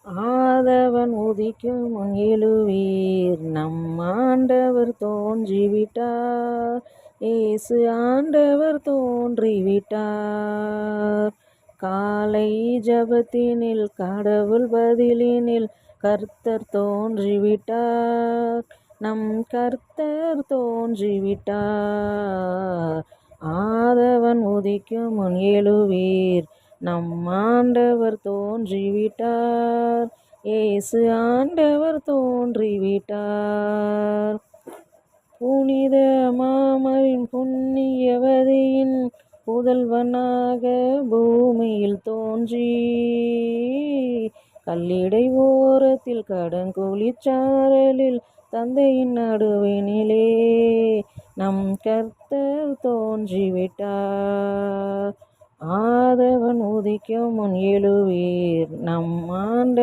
ஆதவன் உதிக்கும் முன் எழுவீர், நம் ஆண்டவர் தோன்றிவிட்டார். இயேசு ஆண்டவர் தோன்றிவிட்டார். காலை ஜபத்தினில் கடவுள் பதிலினில் கர்த்தர் தோன்றிவிட்டார். நம் கர்த்தர் தோன்றிவிட்டார். ஆதவன் உதிக்கும் முன் எழுவீர், நம் ஆண்டவர் தோன்றிவிட்டார். இயேசு ஆண்டவர் தோன்றிவிட்டார். புனித மாமரின் புண்ணியவதியின் புதல்வனாக பூமியில் தோன்றி, கல்லிடை ஓரத்தில் கடங்குளிச்சாரலில் தந்தையின் நடுவினிலே நம் கர்த்தர் தோன்றிவிட்டார். ஆதவன் உதிக்கும் முன் எழுவீர், நம் ஆண்ட